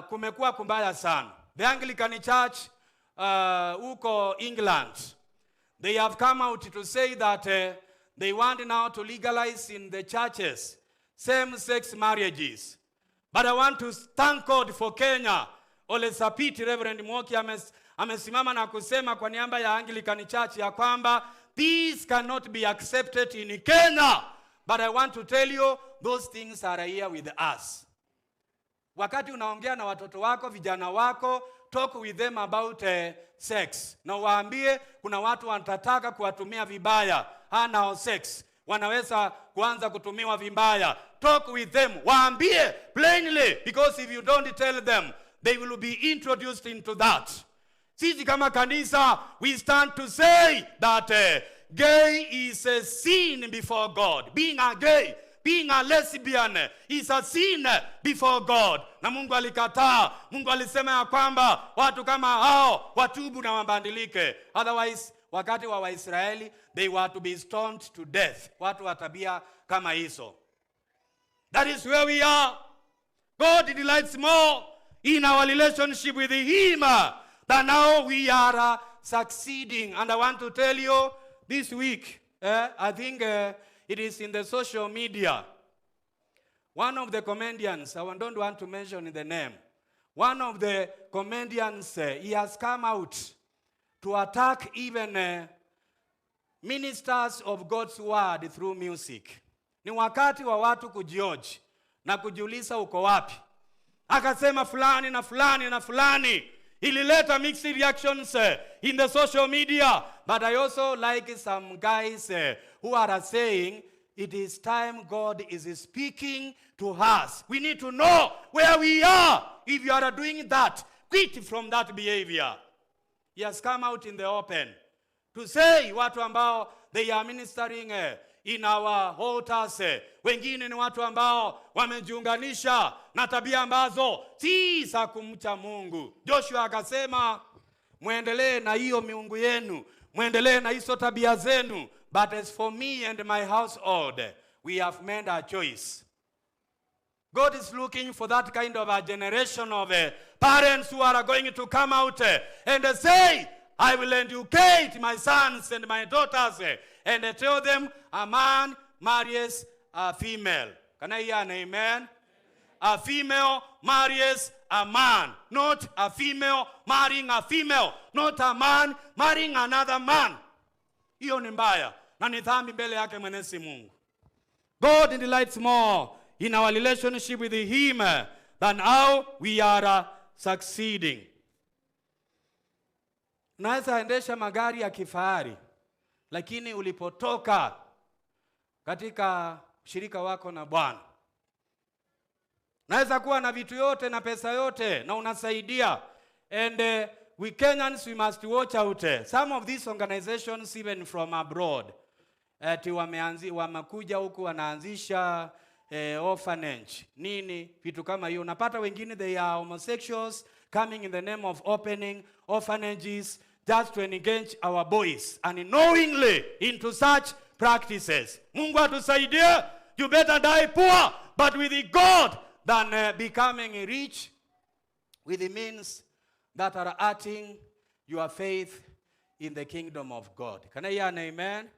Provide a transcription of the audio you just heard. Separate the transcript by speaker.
Speaker 1: kumekuwa kumbaya sana. The Anglican Church huko England, they have come out to say that they want now to legalize in the churches same-sex marriages. But I want to thank God for Kenya. Ole Sapiti, Reverend Mwoki amesimama na kusema kwa niaba ya Anglican Church ya kwamba these cannot be accepted in Kenya. But I want to tell you, those things are here with us. Wakati unaongea na watoto wako, vijana wako, talk with them about sex. Na waambie kuna watu wanataka kuwatumia vibaya. Nao sex wanaweza kuanza kutumiwa vibaya. Talk with them. Waambie plainly, because if you don't tell them, they will be introduced into that. Sisi kama kanisa, we stand to say that gay is a sin before God. Being a gay, being a lesbian is a sin before God. Na Mungu alikataa. Mungu alisema ya kwamba watu kama hao watubu na wabadilike. Otherwise, wakati wa Waisraeli, they were to be stoned to death. Watu wa tabia kama hizo. That is where we are. God delights more in our relationship with Him than now we are succeeding. And I want to tell you this week, I think it is in the social media. One of the comedians, I don't want to mention the name. One of the comedians, he has come out to attack even ministers of God's word through music. Ni wakati wa watu kujioji na kujiuliza uko wapi. Akasema fulani na fulani na fulani. Ilileta mixed reactions in the social media. But I also like some guys who are saying it is time God is speaking to us. We need to know where we are. If you are doing that, quit from that behavior. He has come out in the open to say watu ambao they are ministering in our altars. Wengine ni watu ambao wamejiunganisha na tabia ambazo si za kumcha Mungu. Joshua akasema, muendelee na hiyo miungu yenu, muendelee na hizo tabia zenu. But as for me and my household, we have made a choice. God is looking for that kind of a generation of parents who are going to come out and say, I will educate my sons and my daughters and tell them a man marries a female. Can I hear an amen? A female marries a man, not a female marrying a female, not a man marrying another man. Hiyo ni mbaya na ni dhambi mbele yake Mwenyezi Mungu. God delights more in our relationship with Him than how we are succeeding. Unaweza endesha magari ya kifahari, lakini ulipotoka katika shirika wako na Bwana, unaweza kuwa na vitu yote na pesa yote na unasaidia. And we Kenyans, we must watch out. Some of these organizations even from abroad, wamekuja huku wanaanzisha orphanage, nini, vitu kama hiyo. Unapata wengine they are homosexuals coming in the name of opening orphanages just to engage our boys unknowingly into such practices. Mungu atusaidie. You better die poor but with God than becoming rich with the means that are hurting your faith in the kingdom of God. Can I hear an amen?